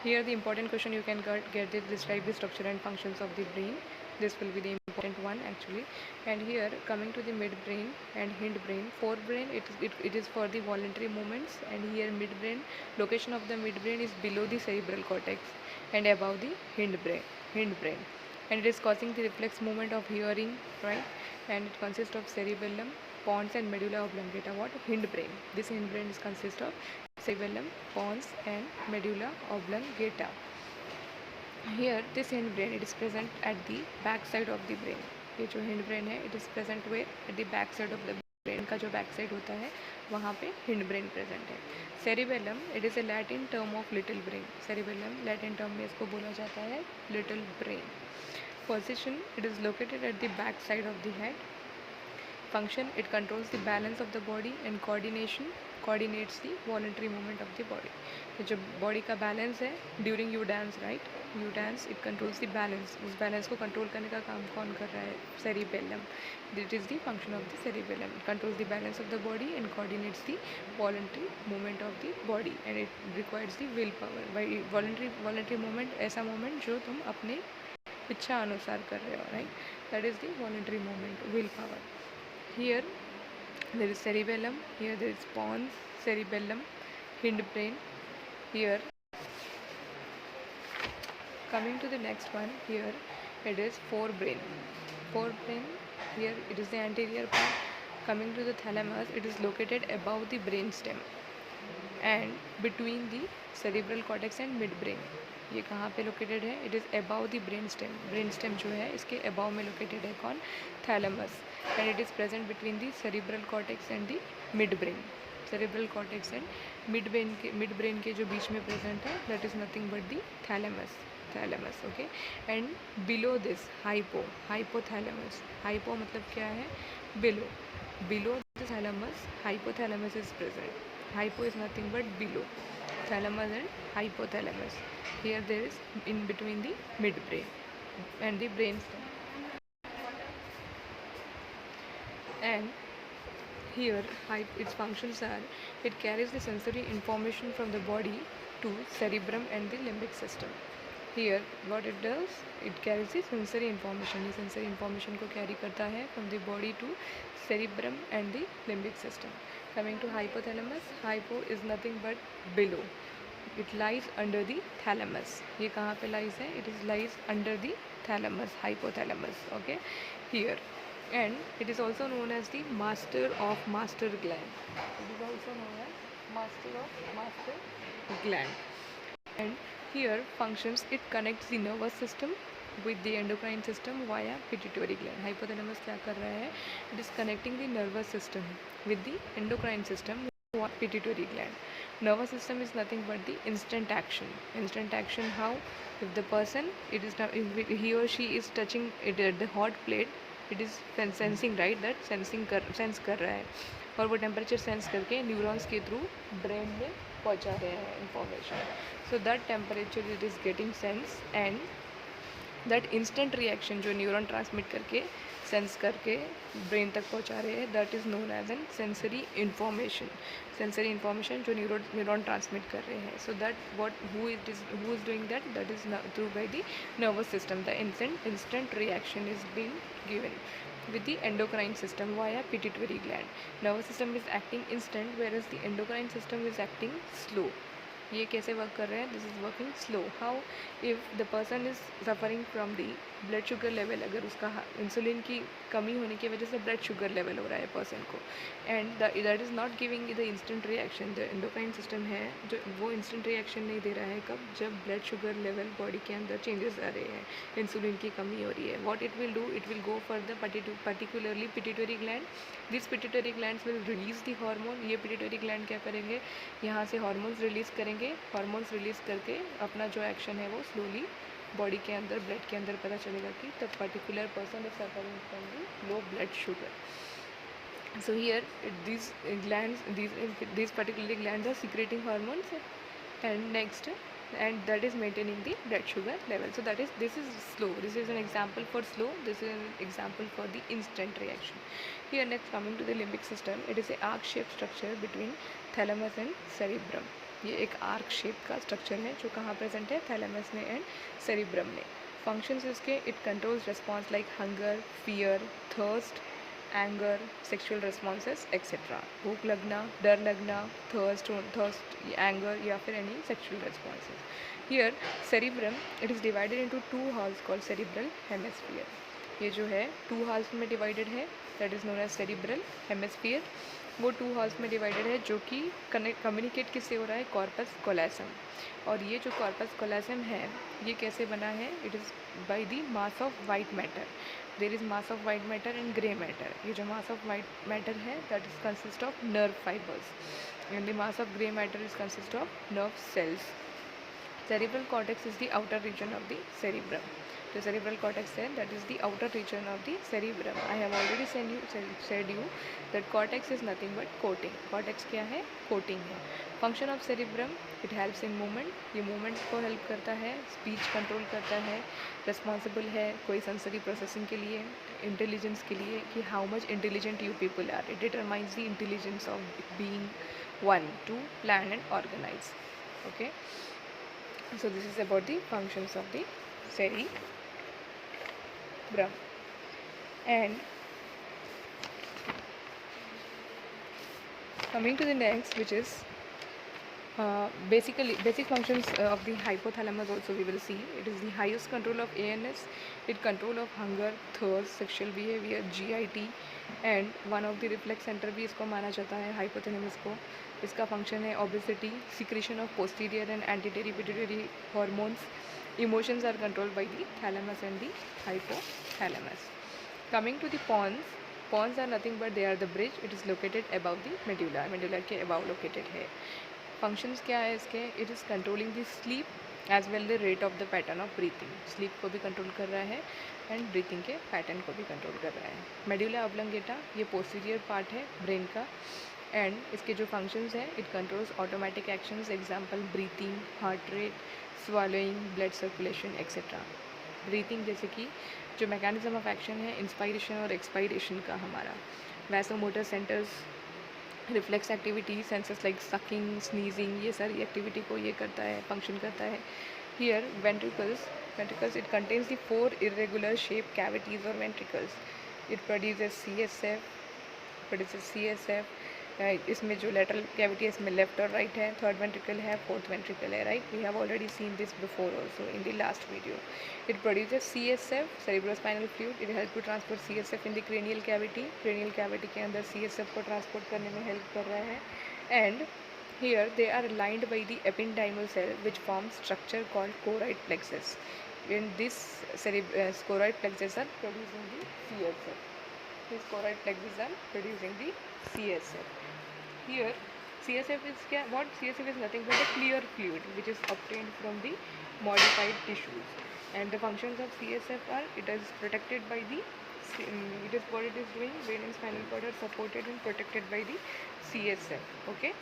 Here the important question you can get is describe the structure and functions of the brain. This will be the important one actually. And here coming to the midbrain and hindbrain. Forebrain it is for the voluntary movements, and here midbrain, location of the midbrain is below the cerebral cortex and above the hindbrain. And it is causing the reflex movement of hearing, right? And it consists of cerebellum, pons and medulla oblongata. What? Hindbrain. This hindbrain is consist of cerebellum, pons and medulla oblongata. Here this hindbrain it is present at the back side of the brain. ये जो hindbrain है it is present where at the back side of the brain का जो back side होता है वहाँ पे hindbrain present है. Cerebellum it is a Latin term of little brain. Cerebellum Latin term में इसको बोला जाता है little brain. Position it is located at the back side of the head. Function it controls the balance of the body and coordinates the voluntary movement of the body. तो जो body का balance है during you dance, right, you dance it controls the balance. उस balance को control करने का काम कौन कर रहा है? Cerebellum. That is the function of the cerebellum. It controls the balance of the body and coordinates the voluntary movement of the body and it requires the will power. Voluntary movement ऐसा movement जो तुम अपने इच्छा अनुसार कर रहे हो, right, that is the voluntary movement, will power. Here there is cerebellum, here there is pons, cerebellum, hindbrain. Here coming to the next one, here it is forebrain. Forebrain, here it is the anterior part. Coming to the thalamus, it is located above the brain stem and between the cerebral cortex and midbrain. ये कहाँ पे located है? It is about the brain stem. Brain stem जो है इसके about में located है कौन? Thalamus. And it is present between the cerebral cortex and the mid brain. Cerebral cortex and mid brain के जो बीच में प्रेजेंट है that is nothing but the thalamus. Okay. And below this hypothalamus. Hypo मतलब क्या है? Below the thalamus hypothalamus is present. Hypo is nothing but below. Thalamus and hypothalamus. Here there is in between the midbrain and the brainstem. And here its functions are, it carries the sensory information from the body to cerebrum and the limbic system. Here what it does, it carries the sensory information. ये sensory information को carry करता है from the body to cerebrum and the limbic system. Coming to hypothalamus, hypo is nothing but below. It lies under the thalamus. ये कहाँ पे lies है? It is lies under the thalamus, hypothalamus. Okay. Here and it is also known as the master of master gland. It is also known as master of master gland. And here functions, it connects the nervous system with the endocrine system via pituitary gland. Hypothalamus क्या कर रहा है? It is connecting the nervous system with the endocrine system via pituitary gland. Nervous system is nothing but the instant action. Instant action how? If the person, it is not, if he or she is touching it at the hot plate, it is sensing, right, that sense कर रहा है और वो temperature sense करके neurons के through brain में पहुंचा रहे हैं information. So that temperature it is getting sense and that instant reaction जो न्यूरॉन ट्रांसमिट करके सेंस करके ब्रेन तक पहुंचा रहे हैं that is known as an sensory information जो न्यूरॉन ट्रांसमिट कर रहे हैं. So that who is doing that is through by the nervous system. The instant reaction is being given with the endocrine system via pituitary gland. Nervous system is acting instant whereas the endocrine system is acting slow. ये कैसे work कर रहे हैं? This is working slow. How? If the person is suffering from the blood sugar level, अगर उसका insulin की कमी होने की वजह से ब्लड शुगर लेवल हो रहा है पर्सन को and that is not giving the instant reaction. The endocrine system है जो वो इंस्टेंट रिएक्शन नहीं दे रहा है. कब? जब ब्लड शुगर लेवल बॉडी के अंदर चेंजेस आ रहे हैं, इंसुलिन की कमी हो रही है. What it will do, it will go for the particularly pituitary gland. This pituitary glands will release the hormone. ये पिट्यूटरी ग्लैंड क्या करेंगे? यहाँ से हार्मोन्स रिलीज़ करेंगे. हार्मोन्स रिलीज़ करके अपना जो एक्शन है वो स्लोली बॉडी के अंदर, ब्लड के अंदर पता चलेगा कि the particular person is suffering from the low blood sugar. So here these particular glands are secreting hormones and next, and that is maintaining the blood sugar level. So this is slow. This is an example for slow. This is an example for the instant reaction. Here next, coming to the limbic system, it is a arc shaped structure between thalamus and cerebrum. ये एक arc shape का structure है जो कहाँ present है, thalamus में and cerebrum में। Functions इसके, it controls response like hunger, fear, thirst, anger, sexual responses etcetera. भूख लगना, डर लगना, थर्स्ट, एंगर या फिर any sexual responses. Here cerebrum, it is divided into two halves called cerebral hemisphere. ये जो है टू हाल्स में डिवाइडेड है, that is known as cerebral hemisphere. वो टू हाल्स में डिवाइडेड है जो कि कम्युनिकेट किससे हो रहा है, कॉर्पस कोलेसम। और ये जो कॉर्पस कोलेसम है ये कैसे बना है, it is by the mass of white matter. There is mass of white matter and grey matter. ये जो मास ऑफ वाइट मैटर है that is consist of nerve fibres and the mass of grey matter is consist of nerve cells. Cerebral cortex is the outer region of the cerebrum. The cerebral cortex है that is the outer region of the cerebrum. I have already said you that cortex is nothing but coating. Cortex क्या है, coating है. Function of cerebrum, it helps in movement. ये movement को help करता है, speech control करता है, responsible है कोई sensory processing के लिए, intelligence के लिए कि how much intelligent you people are. It determines the intelligence of being one to plan and organize. Okay. So this is about the functions of the cerebrum. And coming to the next, which is basic functions of the hypothalamus also we will see. It is the highest control of ANS, it control of hunger, thirst, sexual behavior, GIT and one of the reflex center भी इसको माना जाता है hypothalamus को. इसका function है obesity, secretion of posterior and anterior pituitary hormones. Emotions are controlled by the thalamus and the hypothalamus. Coming to the pons, pons are nothing but they are the bridge. It is located above the medulla. Medulla के above located है. Functions क्या है इसके, it is controlling the sleep as well the rate of the pattern of breathing. Sleep को भी control कर रहा है एंड ब्रीथिंग के पैटर्न को भी कंट्रोल कर रहा है। मेडुला ऑब्लंगेटा ये पोस्टीरियर पार्ट है ब्रेन का एंड इसके जो फंक्शंस हैं, it controls automatic actions, example breathing, heart rate, swallowing, blood circulation etcetera. Breathing जैसे कि जो मैकेनिज्म ऑफ एक्शन है इंस्पायरेशन और एक्सपायरेशन का हमारा, vasomotor centres, reflex activity, senses like sucking, sneezing, ये सारी एक्टिविटी को ये करता है, फंक्शन करता है। Here ventricles it contains the 4 irregular shape cavities और वेंट्रिकल्स। It produces CSF। इसमें जो लेटरल कैविटी है इसमें लेफ्ट और राइट है, थर्ड वेंट्रिकल है, फोर्थ वेंट्रिकल है, right. We have already seen this before also in the last video. It produces CSF, cerebrospinal fluid. It help to transport CSF in the cranial cavity. Cranial cavity के अंदर CSF को transport करने में help कर रहा है। And here they are lined by the ependymal cell which forms structure called choroid plexus. When this choroid plexus are producing the CSF. These choroid plexus are producing the CSF. Here CSF is what? CSF is nothing but a clear fluid which is obtained from the modified tissues. And the functions of CSF are, it is protected by the it is what it is doing, brain and spinal cord are supported and protected by the CSF. Okay.